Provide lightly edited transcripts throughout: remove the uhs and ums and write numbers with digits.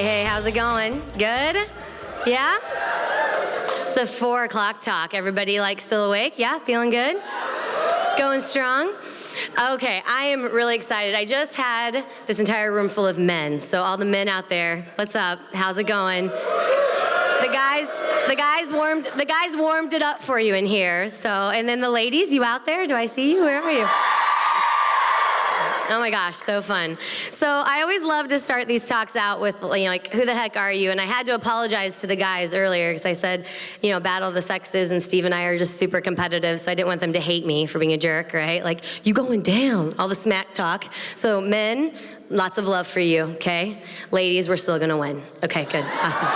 Hey, how's it going? Good? Yeah? It's the 4 o'clock talk. Everybody still awake? Yeah, feeling good? Going strong? Okay, I am really excited. I just had this entire room full of men. So all the men out there, what's up? How's it going? The guys warmed it up for you in here. So, and then the ladies, you out there? Do I see you? Where are you? Oh my gosh, so fun. So I always love to start these talks out with, who the heck are you? And I had to apologize to the guys earlier because I said, battle of the sexes, and Steve and I are just super competitive, so I didn't want them to hate me for being a jerk, right? You going down, all the smack talk. So men, lots of love for you, okay? Ladies, we're still gonna win. Okay, good, awesome.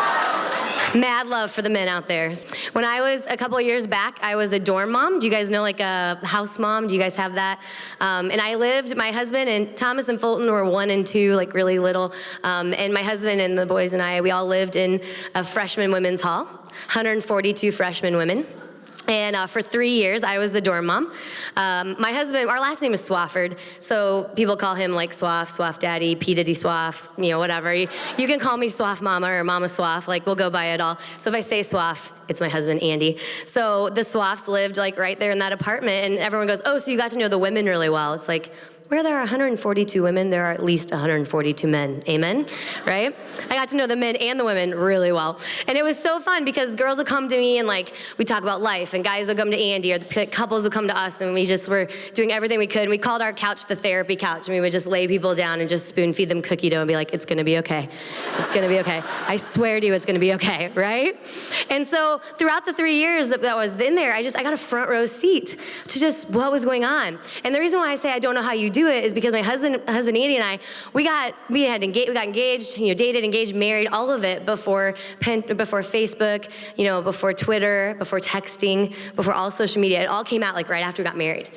Mad love for the men out there. When I was a couple of years back, I was a dorm mom. Do you guys know a house mom? Do you guys have that? And my husband and Thomas and Fulton were 1 and 2, really little. And my husband and the boys and I, we all lived in a freshman women's hall, 142 freshman women. And for 3 years, I was the dorm mom. My husband, our last name is Swafford, so people call him Swaff Daddy, P. Diddy Swaff, whatever. You can call me Swaff Mama or Mama Swaff, we'll go by it all. So if I say Swaff, it's my husband, Andy. So the Swaffs lived right there in that apartment, and everyone goes, oh, so you got to know the women really well. It's where there are 142 women, there are at least 142 men. Amen? Right? I got to know the men and the women really well. And it was so fun because girls would come to me and we talk about life, and guys would come to Andy, or the couples would come to us, and we just were doing everything we could. And we called our couch the therapy couch, and we would just lay people down and just spoon feed them cookie dough and be like, it's gonna be okay. It's gonna be okay. I swear to you, it's gonna be okay, right? And so throughout the 3 years that I was in there, I got a front row seat to just what was going on. And the reason why I say I don't know how you do it is because my husband Andy and I, we got engaged, dated, engaged, married, all of it before Facebook, before Twitter, before texting, before all social media. It all came out right after we got married.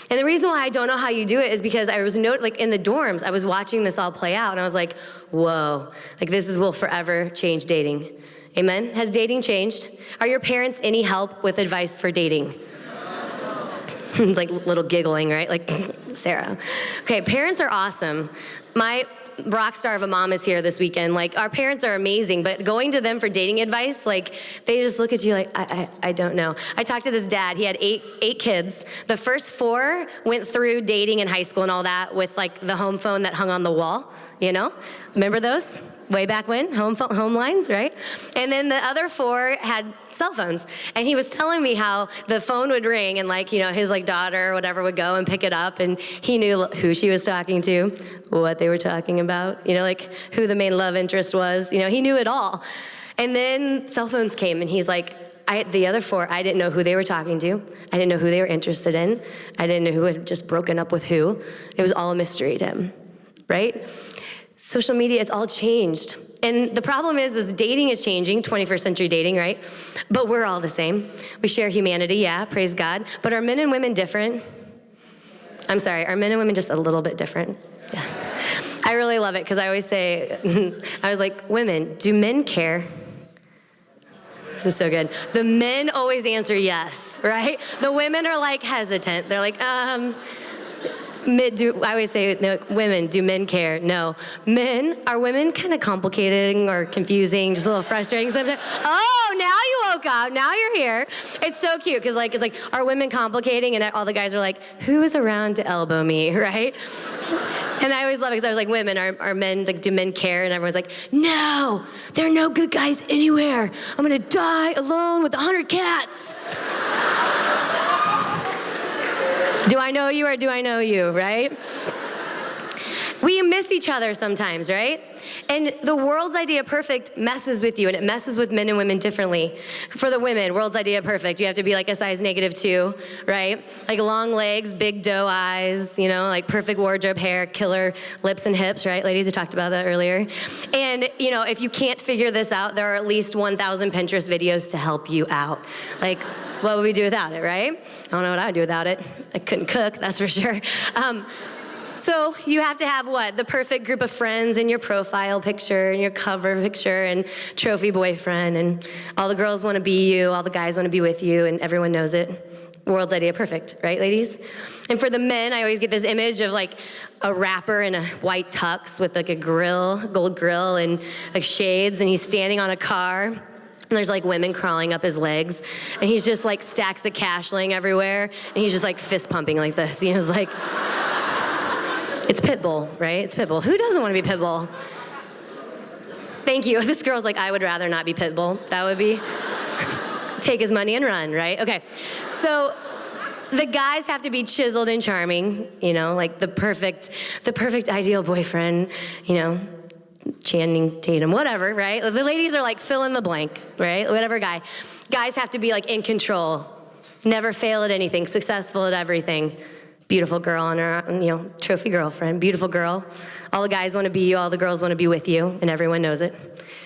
And the reason why I don't know how you do it is because I was in the dorms, I was watching this all play out, and I was like, whoa, this will forever change dating. Amen? Has dating changed? Are your parents any help with advice for dating? It's little giggling, right? Sarah. Okay, parents are awesome. My rock star of a mom is here this weekend. Our parents are amazing, but going to them for dating advice, they just look at you I don't know. I talked to this dad. He had eight kids. The first 4 went through dating in high school and all that with the home phone that hung on the wall, Remember those? Way back when, home lines, right? And then the other 4 had cell phones. And he was telling me how the phone would ring and his daughter or whatever would go and pick it up, and he knew who she was talking to, what they were talking about, who the main love interest was. He knew it all. And then cell phones came, and he's the other 4, I didn't know who they were talking to. I didn't know who they were interested in. I didn't know who had just broken up with who. It was all a mystery to him, right? Social media, it's all changed. And the problem is dating is changing, 21st century dating, right? But we're all the same. We share humanity, yeah, praise God. But are men and women different? I'm sorry, are men and women just a little bit different? Yes. I really love it because I always say, women, do men care? This is so good. The men always answer yes, right? The women are hesitant. They're I always say, no, women, do men care? No. Men, are women kind of complicating or confusing, just a little frustrating sometimes? Oh, now you woke up, now you're here. It's so cute, because are women complicating? And all the guys are who is around to elbow me, right? And I always love it, because I was women, are men, do men care? And everyone's no, there are no good guys anywhere. I'm gonna die alone with 100 cats. Do I know you or do I know you, right? We miss each other sometimes, right? And the world's idea of perfect messes with you, and it messes with men and women differently. For the women, world's idea of perfect, you have to be a size -2, right? Long legs, big doe eyes, perfect wardrobe, hair, killer lips and hips, right? Ladies, we talked about that earlier. And, if you can't figure this out, there are at least 1,000 Pinterest videos to help you out. What would we do without it, right? I don't know what I would do without it. I couldn't cook, that's for sure. So you have to have the perfect group of friends in your profile picture and your cover picture and trophy boyfriend, and all the girls want to be you, all the guys want to be with you, and everyone knows it. World's idea of perfect, right, ladies? And for the men, I always get this image of like a rapper in a white tux with like a grill, gold grill, and like shades, and he's standing on a car, and there's like women crawling up his legs, and he's just like stacks of cash laying everywhere, and he's just like fist pumping like this. You know, it's like, it's Pitbull, right? It's Pitbull. Who doesn't want to be Pitbull? Thank you. This girl's like, I would rather not be Pitbull. That would be, take his money and run, right? Okay, so the guys have to be chiseled and charming, you know, like the perfect ideal boyfriend, you know, Channing Tatum, whatever, right? The ladies are like fill in the blank, right? Whatever guy. Guys have to be like in control, never fail at anything, successful at everything. Beautiful girl on her, you know, trophy girlfriend, beautiful girl. All the guys want to be you, all the girls want to be with you, and everyone knows it.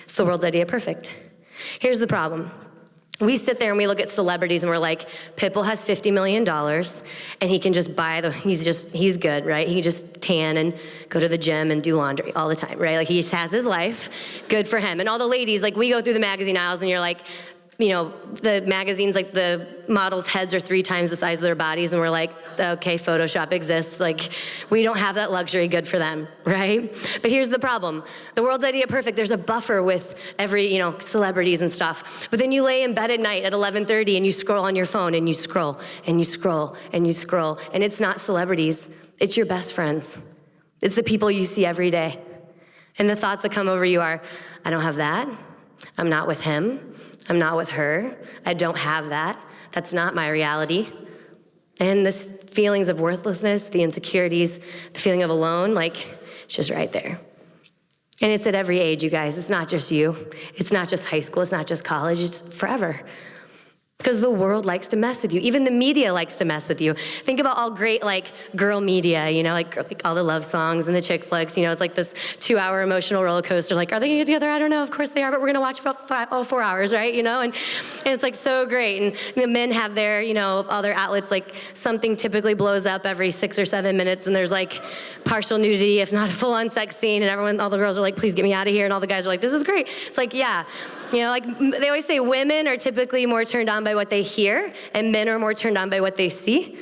It's the world's idea of perfect. Here's the problem. We sit there and we look at celebrities and we're like, Pitbull has $50 million and he can just buy he's good, right? He can just tan and go to the gym and do laundry all the time, right? Like he just has his life, good for him. And all the ladies, like we go through the magazine aisles and you're like, you know, the magazines, like the models' heads are 3 times the size of their bodies, and we're like, okay, Photoshop exists. Like, we don't have that luxury, good for them, right? But here's the problem. The world's idea of perfect, there's a buffer with every, you know, celebrities and stuff. But then you lay in bed at night at 11:30 and you scroll on your phone and you scroll and you scroll and you scroll, and it's not celebrities, it's your best friends. It's the people you see every day. And the thoughts that come over you are, I don't have that, I'm not with him, I'm not with her, I don't have that, that's not my reality. And the feelings of worthlessness, the insecurities, the feeling of alone, like, it's just right there. And it's at every age, you guys. It's not just you. It's not just high school. It's not just college. It's forever. Because the world likes to mess with you. Even the media likes to mess with you. Think about all great, like, girl media, you know, like all the love songs and the chick flicks. You know, it's like this 2-hour emotional roller coaster. Like, are they gonna get together? I don't know. Of course they are, but we're gonna watch for 4 hours, right? You know, and it's like so great. And the men have their, you know, all their outlets. Like something typically blows up every 6 or 7 minutes, and there's like partial nudity, if not a full-on sex scene. And all the girls are like, please get me out of here. And all the guys are like, this is great. It's like, yeah. You know, like they always say women are typically more turned on by what they hear, and men are more turned on by what they see.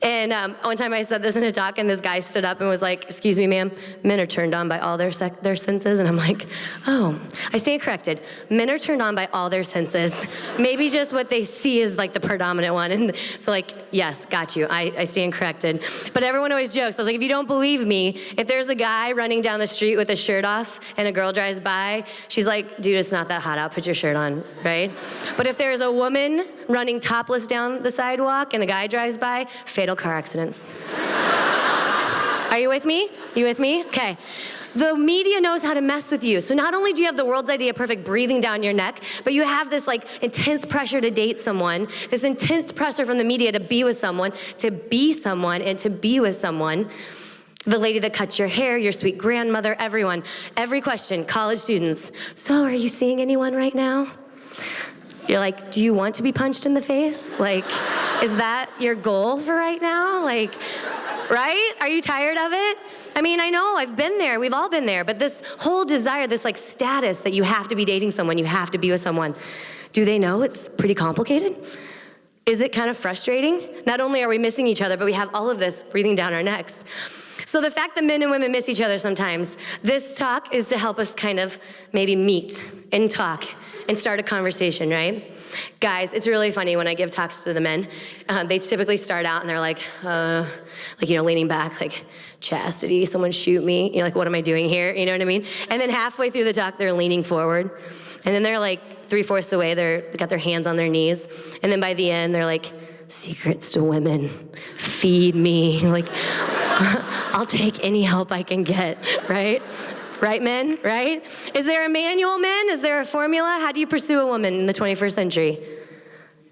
And one time I said this in a talk, and this guy stood up and was like, excuse me, ma'am, men are turned on by all their senses. And I'm like, oh, I stand corrected. Men are turned on by all their senses. Maybe just what they see is like the predominant one. And so like, yes, got you, I stand corrected. But everyone always jokes. I was like, if you don't believe me, if there's a guy running down the street with his shirt off and a girl drives by, she's like, dude, it's not that hot out, put your shirt on, right? But if there's a woman running topless down the sidewalk and the guy drives by, fatal car accidents. Are you with me? You with me? Okay. The media knows how to mess with you. So not only do you have the world's idea of perfect breathing down your neck, but you have this like intense pressure to date someone, this intense pressure from the media to be with someone, to be someone, and to be with someone. The lady that cuts your hair, your sweet grandmother, everyone. Every question, college students. So are you seeing anyone right now? You're like, do you want to be punched in the face? Like, is that your goal for right now? Like, right? Are you tired of it? I mean, I know, I've been there, we've all been there, but this whole desire, this like status that you have to be dating someone, you have to be with someone, do they know it's pretty complicated? Is it kind of frustrating? Not only are we missing each other, but we have all of this breathing down our necks. So the fact that men and women miss each other sometimes, this talk is to help us kind of maybe meet and talk and start a conversation, right? Guys, it's really funny when I give talks to the men. They typically start out and they're like, you know, leaning back, like, chastity, someone shoot me. You know, like, what am I doing here? You know what I mean? And then halfway through the talk, they're leaning forward. And then they're like 3/4 the way, they got their hands on their knees. And then by the end, they're like, secrets to women, feed me. Like, I'll take any help I can get, right? Right, men, right? Is there a manual, men? Is there a formula? How do you pursue a woman in the 21st century?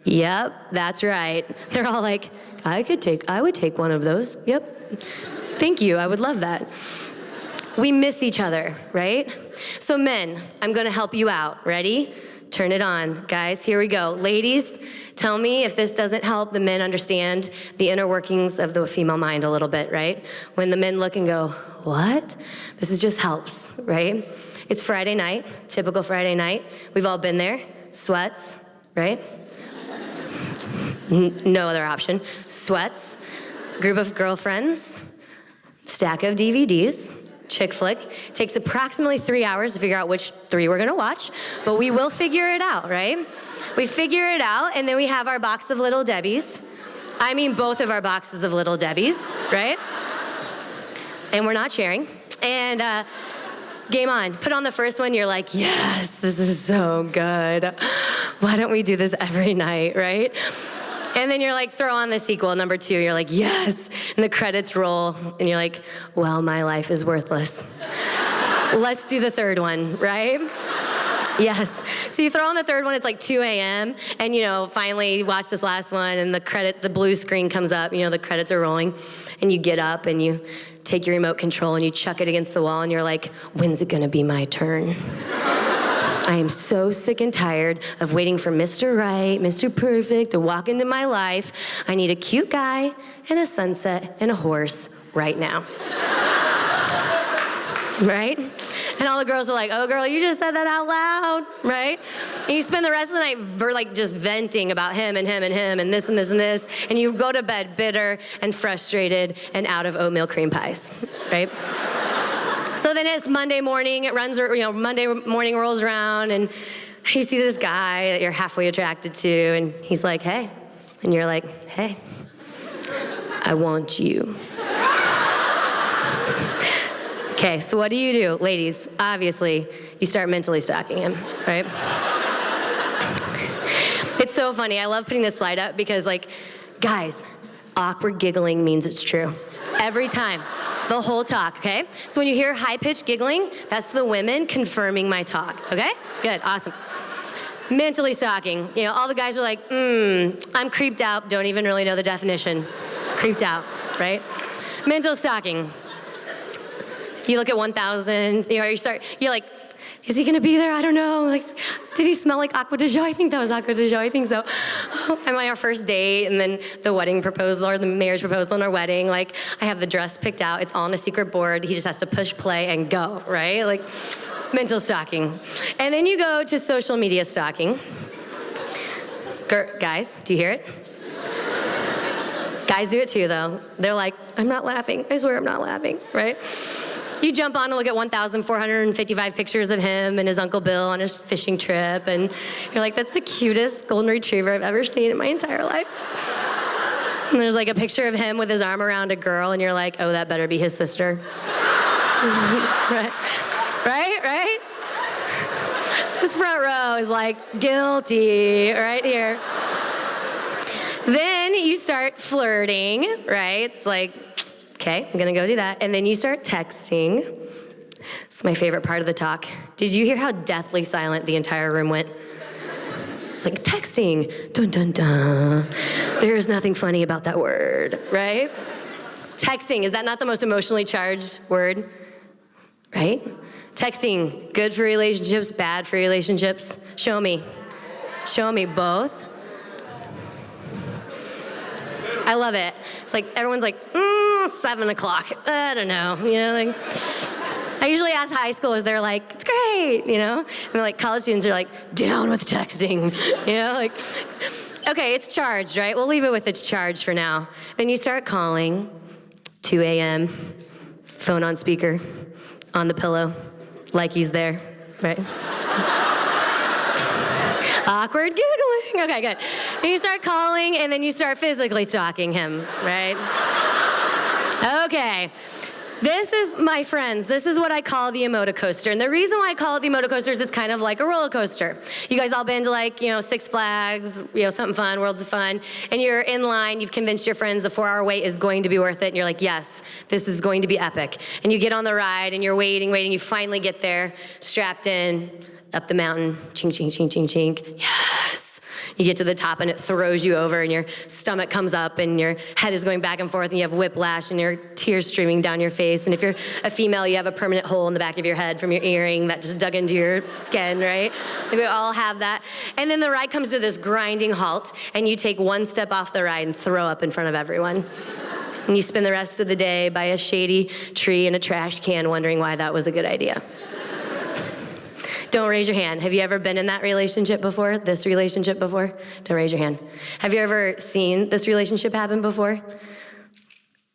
Yep, that's right. They're all like, I would take one of those. Yep. Thank you, I would love that. We miss each other, right? So men, I'm gonna help you out. Ready? Turn it on. Guys, here we go. Ladies, tell me if this doesn't help the men understand the inner workings of the female mind a little bit, right? When the men look and go, what? This is just helps, right? It's Friday night, typical Friday night. We've all been there. Sweats, right? No other option. Sweats, group of girlfriends, stack of DVDs, chick flick. Takes approximately 3 hours to figure out which 3 we're gonna watch, but we will figure it out, right? We figure it out, and then we have our box of Little Debbies. I mean both of our boxes of Little Debbies, right? And we're not sharing. And game on. Put on the first one, you're like, yes, this is so good. Why don't we do this every night, right? And then you're like, throw on the sequel, number 2, you're like, yes. And the credits roll, and you're like, well, my life is worthless. Let's do the third one, right? Yes. So you throw on the third one, it's like 2 a.m., and finally you watch this last one, and the blue screen comes up, the credits are rolling, and you get up and you take your remote control and you chuck it against the wall, and you're like, when's it gonna be my turn? I am so sick and tired of waiting for Mr. Right, Mr. Perfect to walk into my life. I need a cute guy and a sunset and a horse right now. Right? And all the girls are like, oh girl, you just said that out loud, right? And you spend the rest of the night just venting about him and him and him and this and this and this, and you go to bed bitter and frustrated and out of oatmeal cream pies, right? So then it's Monday morning, Monday morning rolls around, and you see this guy that you're halfway attracted to, and he's like, hey. And you're like, hey, I want you. Okay, so what do? Ladies, obviously, you start mentally stalking him, right? It's so funny. I love putting this slide up because, guys, awkward giggling means it's true. Every time. The whole talk, okay? So when you hear high-pitched giggling, that's the women confirming my talk, okay? Good, awesome. Mentally stalking. All the guys are like, I'm creeped out, don't even really know the definition. Creeped out, right? Mental stalking. You look at 1,000, you're like, is he gonna be there? I don't know. Did he smell like Aqua de Joe? I think that was Aqua de Joe, I think so. I'm on our first date, and then the wedding proposal or the marriage proposal in our wedding, I have the dress picked out, it's all on a secret board, he just has to push play and go, right? Mental stalking. And then you go to social media stalking. Guys, do you hear it? Guys do it too, though. They're like, I'm not laughing, I swear I'm not laughing, right? You jump on and look at 1,455 pictures of him and his Uncle Bill on his fishing trip, and you're like, that's the cutest golden retriever I've ever seen in my entire life. And there's a picture of him with his arm around a girl, and you're like, oh, that better be his sister. Right? This front row is guilty right here. Then you start flirting, right? It's okay, I'm gonna go do that. And then you start texting. It's my favorite part of the talk. Did you hear how deathly silent the entire room went? It's texting, dun dun dun. There's nothing funny about that word, right? Texting, is that not the most emotionally charged word? Right? Texting, good for relationships, bad for relationships? Show me both. I love it. It's everyone's 7 o'clock. I don't know, I usually ask high schoolers, they're like, it's great, And college students are down with texting, Okay, it's charged, right? We'll leave it with it's charged for now. Then you start calling, 2 a.m., phone on speaker, on the pillow, like he's there, right? Awkward giggling. Okay, good. Then you start calling, and then you start physically stalking him, right? Okay. This is, my friends, this is what I call the emoticoaster. And the reason why I call it the emoticoaster is it's kind of like a roller coaster. You guys all been to Six Flags, something fun, Worlds of Fun, and you're in line, you've convinced your friends the 4-hour wait is going to be worth it, and you're like, yes, this is going to be epic. And you get on the ride, and you're waiting, you finally get there, strapped in, up the mountain, chink, chink, chink, chink, chink, yes. You get to the top and it throws you over and your stomach comes up and your head is going back and forth and you have whiplash and your tears streaming down your face. And if you're a female, you have a permanent hole in the back of your head from your earring that just dug into your skin, right? We all have that. And then the ride comes to this grinding halt and you take one step off the ride and throw up in front of everyone. And you spend the rest of the day by a shady tree and a trash can wondering why that was a good idea. Don't raise your hand. Have you ever been in that relationship before? This relationship before? Don't raise your hand. Have you ever seen this relationship happen before?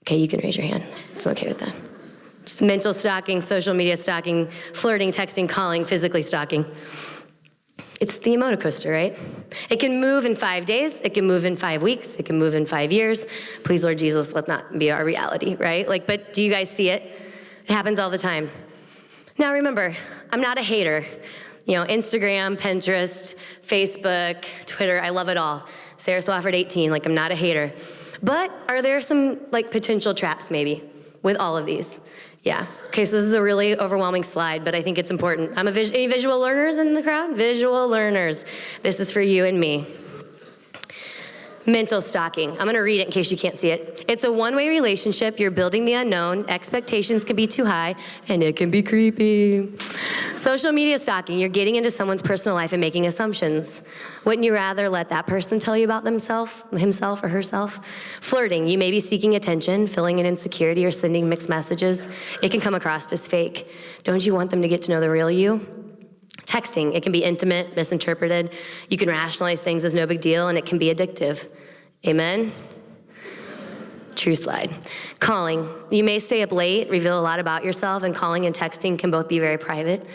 Okay, you can raise your hand. It's okay with that. Just mental stalking, social media stalking, flirting, texting, calling, physically stalking. It's the emoticoaster, right? It can move in 5 days. It can move in 5 weeks. It can move in 5 years. Please, Lord Jesus, let that be our reality, right? But do you guys see it? It happens all the time. Now remember, I'm not a hater. Instagram, Pinterest, Facebook, Twitter, I love it all. Sarah Swafford 18, I'm not a hater. But are there some potential traps maybe with all of these? Yeah. Okay, so this is a really overwhelming slide, but I think it's important. Any visual learners in the crowd? Visual learners. This is for you and me. Mental stalking. I'm going to read it in case you can't see it. It's a one-way relationship. You're building the unknown. Expectations can be too high, and it can be creepy. Social media stalking. You're getting into someone's personal life and making assumptions. Wouldn't you rather let that person tell you about himself or herself? Flirting. You may be seeking attention, feeling an insecurity, or sending mixed messages. It can come across as fake. Don't you want them to get to know the real you? Texting, it can be intimate, misinterpreted. You can rationalize things as no big deal, and it can be addictive. Amen? True slide. Calling, you may stay up late, reveal a lot about yourself, and calling and texting can both be very private.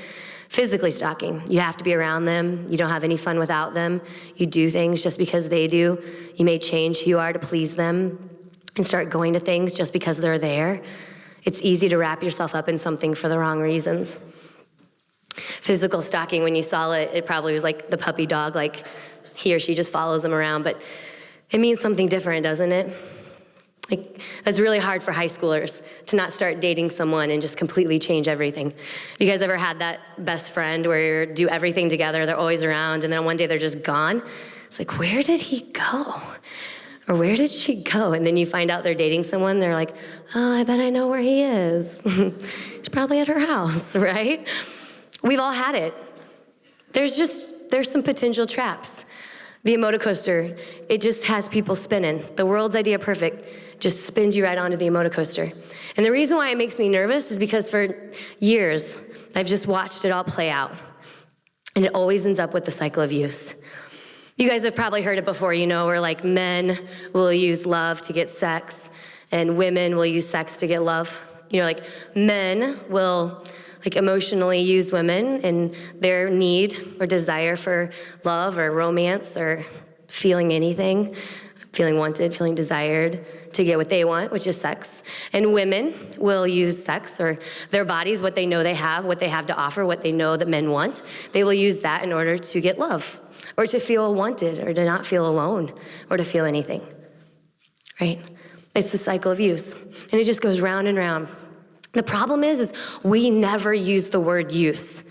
Physically stalking, you have to be around them. You don't have any fun without them. You do things just because they do. You may change who you are to please them and start going to things just because they're there. It's easy to wrap yourself up in something for the wrong reasons. Physical stalking, when you saw it, it probably was like the puppy dog, he or she just follows them around, but it means something different, doesn't it? It's really hard for high schoolers to not start dating someone and just completely change everything. You guys ever had that best friend where you do everything together, they're always around, and then one day they're just gone? It's where did he go? Or where did she go? And then you find out they're dating someone, they're like, oh, I bet I know where he is. He's probably at her house, right? We've all had it. There's some potential traps. The emoticoaster, it just has people spinning. The world's idea perfect just spins you right onto the emoticoaster. And the reason why it makes me nervous is because for years, I've just watched it all play out. And it always ends up with the cycle of use. You guys have probably heard it before, where men will use love to get sex, and women will use sex to get love. Men will emotionally use women in their need or desire for love or romance or feeling anything, feeling wanted, feeling desired to get what they want, which is sex. And women will use sex or their bodies, what they know they have, what they have to offer, what they know that men want. They will use that in order to get love or to feel wanted or to not feel alone or to feel anything, right? It's the cycle of use. And it just goes round and round. The problem is we never use the word use.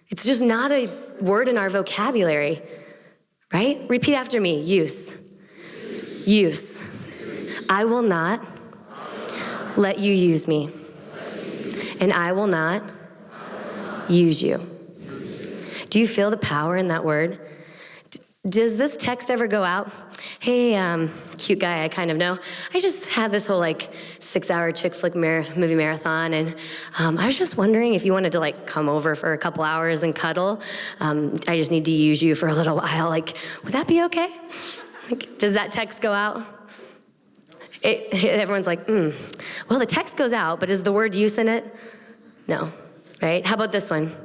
It's just not a word in our vocabulary, right? Repeat after me, use. Use. I will not let you use me. And I will not use you. Do you feel the power in that word? Does this text ever go out? Hey, cute guy I kind of know. I just had this whole 6-hour chick flick movie marathon, and I was just wondering if you wanted to come over for a couple hours and cuddle. I just need to use you for a little while. Would that be okay? Does that text go out? Everyone's well, the text goes out, but is the word use in it? No, right? How about this one?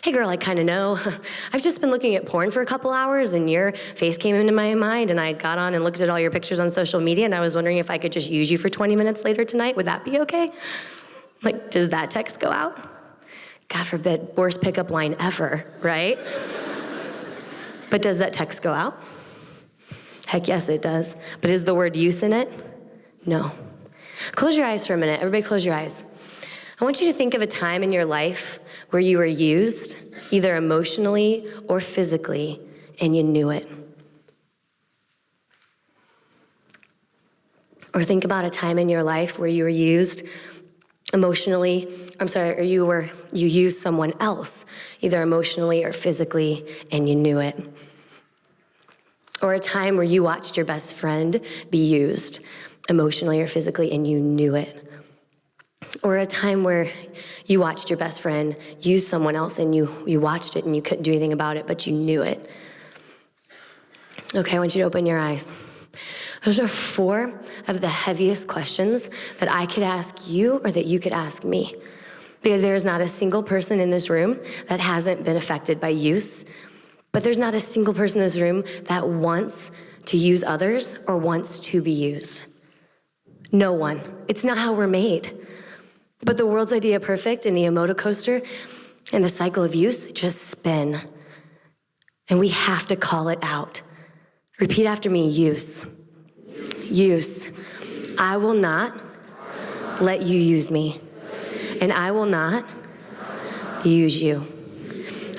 Hey girl, I kind of know. I've just been looking at porn for a couple hours and your face came into my mind and I got on and looked at all your pictures on social media and I was wondering if I could just use you for 20 minutes later tonight. Would that be okay? Does that text go out? God forbid, worst pickup line ever, right? But does that text go out? Heck yes, it does. But is the word use in it? No. Close your eyes for a minute. Everybody close your eyes. I want you to think of a time in your life where you were used, either emotionally or physically, and you knew it. Or think about a time in your life where you were used emotionally, or you used someone else, either emotionally or physically, and you knew it. Or a time where you watched your best friend be used emotionally or physically, and you knew it. Or a time where you watched your best friend use someone else and you watched it and you couldn't do anything about it, but you knew it. Okay, I want you to open your eyes. Those are 4 of the heaviest questions that I could ask you or that you could ask me. Because there is not a single person in this room that hasn't been affected by use, but there's not a single person in this room that wants to use others or wants to be used. No one. It's not how we're made. But the world's idea of perfect and the emoto coaster and the cycle of use just spin. And we have to call it out. Repeat after me, use. Use. I will not let you use me. And I will not use you.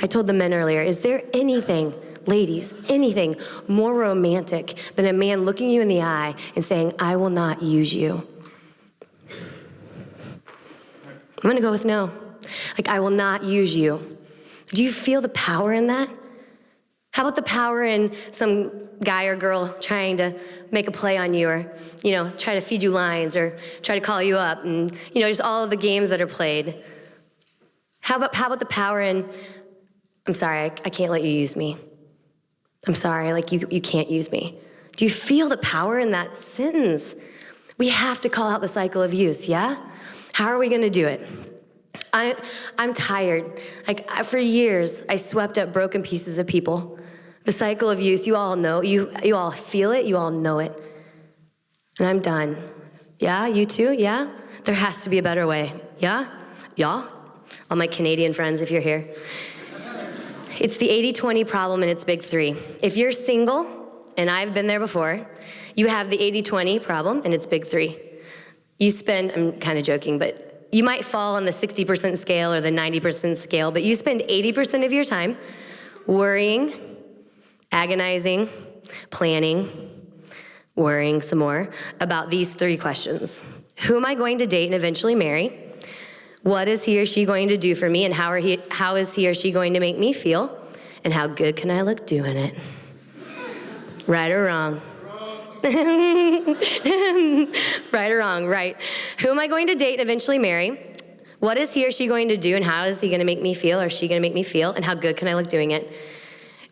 I told the men earlier, is there anything, ladies, anything more romantic than a man looking you in the eye and saying, I will not use you? I'm gonna go with no. Like, I will not use you. Do you feel the power in that? How about the power in some guy or girl trying to make a play on you or, try to feed you lines or try to call you up and, just all of the games that are played? How about the power in, I'm sorry, I can't let you use me. I'm sorry, like you can't use me. Do you feel the power in that sentence? We have to call out the cycle of use, yeah? How are we gonna do it? I'm tired. For years, I swept up broken pieces of people. The cycle of use, you all know, you all feel it, you all know it. And I'm done. Yeah, you too, yeah? There has to be a better way, yeah? Y'all? All my Canadian friends, if you're here. It's the 80-20 problem and it's big 3. If you're single, and I've been there before, you have the 80-20 problem and it's big 3. You spend, I'm kind of joking, but you might fall on the 60% scale or the 90% scale, but you spend 80% of your time worrying, agonizing, planning, worrying some more about these 3 questions. Who am I going to date and eventually marry? What is he or she going to do for me? And how is he or she going to make me feel? And how good can I look doing it? Right or wrong? Right or wrong, right. Who am I going to date and eventually marry? What is he or she going to do? And how is he gonna make me feel or she gonna make me feel? And how good can I look doing it?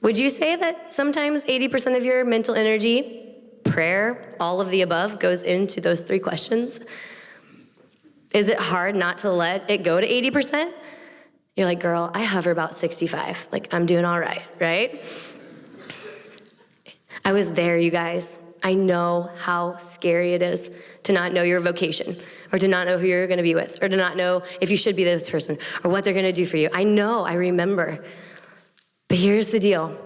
Would you say that sometimes 80% of your mental energy, prayer, all of the above, goes into those 3 questions? Is it hard not to let it go to 80%? You're like, girl, I hover about 65. Like, I'm doing all right, right? I was there, you guys. I know how scary it is to not know your vocation, or to not know who you're gonna be with, or to not know if you should be this person, or what they're gonna do for you. I know, I remember. But here's the deal.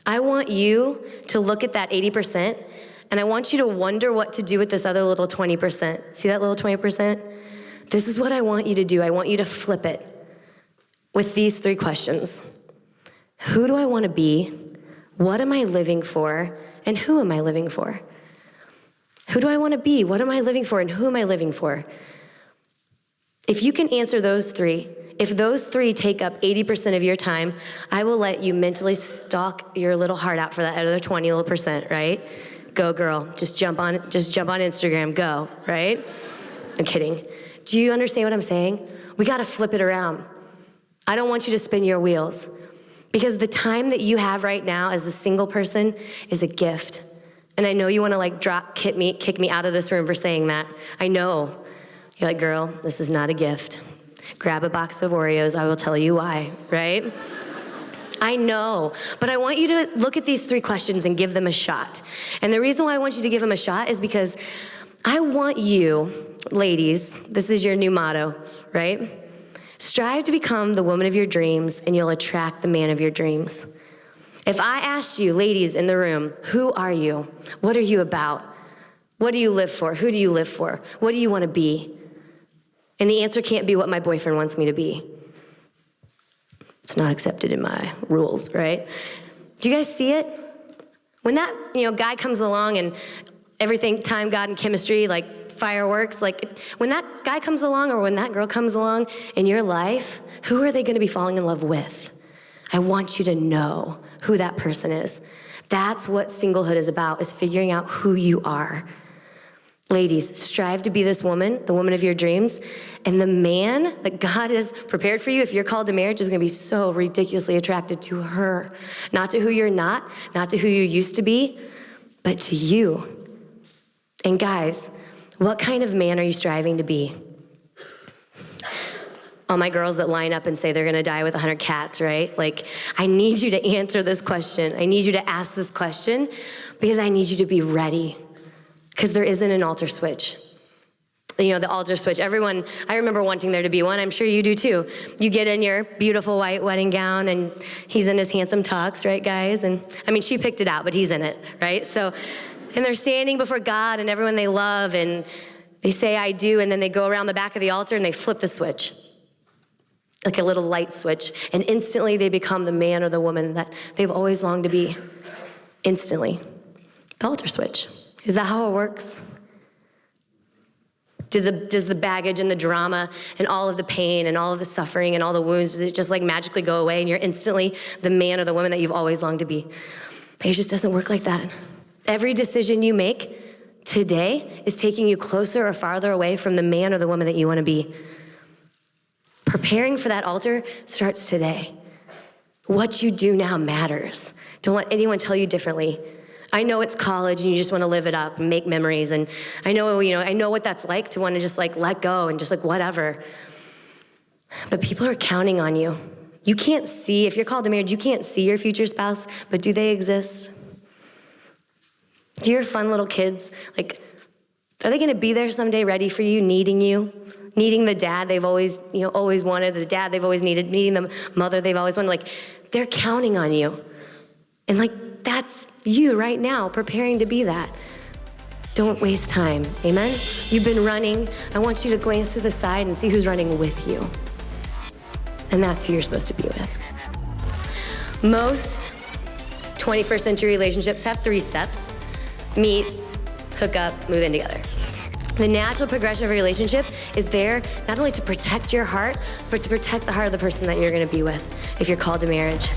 I want you to look at that 80%, and I want you to wonder what to do with this other little 20%. See that little 20%? This is what I want you to do. I want you to flip it with these 3 questions. Who do I want to be? What am I living for? And who am I living for? Who do I want to be? What am I living for? And who am I living for? If you can answer those 3, if those 3 take up 80% of your time, I will let you mentally stalk your little heart out for that other 20%, right? Go, girl. Just jump on Instagram. Go, right? I'm kidding. Do you understand what I'm saying? We got to flip it around. I don't want you to spin your wheels, because the time that you have right now as a single person is a gift. And I know you want to kick me out of this room for saying that. I know. You're like, girl, this is not a gift. Grab a box of Oreos, I will tell you why, right? I know, but I want you to look at these 3 questions and give them a shot. And the reason why I want you to give them a shot is because I want you, ladies, this is your new motto, right? Strive to become the woman of your dreams, and you'll attract the man of your dreams. If I asked you, ladies in the room, who are you? What are you about? What do you live for? Who do you live for? What do you want to be? And the answer can't be what my boyfriend wants me to be. It's not accepted in my rules, right? Do you guys see it? When that guy comes along and everything, time, God, and chemistry, like fireworks, like when that guy comes along or when that girl comes along in your life, who are they going to be falling in love with? I want you to know who that person is. That's what singlehood is about, is figuring out who you are. Ladies, strive to be this woman, the woman of your dreams, and the man that God has prepared for you, if you're called to marriage, is gonna be so ridiculously attracted to her. Not to who you're not to who you used to be, but to you. And guys, what kind of man are you striving to be? All my girls that line up and say they're gonna die with 100 cats, right? Like, I need you to answer this question. I need you to ask this question because I need you to be ready. Because there isn't an altar switch. You know, the altar switch, everyone, I remember wanting there to be one. I'm sure you do too. You get in your beautiful white wedding gown and he's in his handsome tux, right, guys? And I mean, she picked it out, but he's in it, right? So, and they're standing before God and everyone they love and they say, I do, and then they go around the back of the altar and they flip the switch. Like a little light switch. And instantly they become the man or the woman that they've always longed to be. Instantly. The altar switch. Is that how it works? Does the baggage and the drama and all of the pain and all of the suffering and all the wounds, does it just like magically go away and you're instantly the man or the woman that you've always longed to be? It just doesn't work like that. Every decision you make today is taking you closer or farther away from the man or the woman that you want to be. Preparing for that altar starts today. What you do now matters. Don't let anyone tell you differently. I know it's college and you just want to live it up and make memories. And I know, I know what that's like to want to just like let go and just like whatever. But people are counting on you. You can't see, if you're called to marriage, you can't see your future spouse, but do they exist? Do your fun little kids, like, are they going to be there someday ready for you, needing the dad they've always, always wanted, the dad they've always needed, needing the mother they've always wanted? Like, they're counting on you. And like, that's you right now, preparing to be that. Don't waste time, amen? You've been running. I want you to glance to the side and see who's running with you. And that's who you're supposed to be with. Most 21st century relationships have 3 steps: meet, hook up, move in together. The natural progression of a relationship is there not only to protect your heart, but to protect the heart of the person that you're gonna be with if you're called to marriage.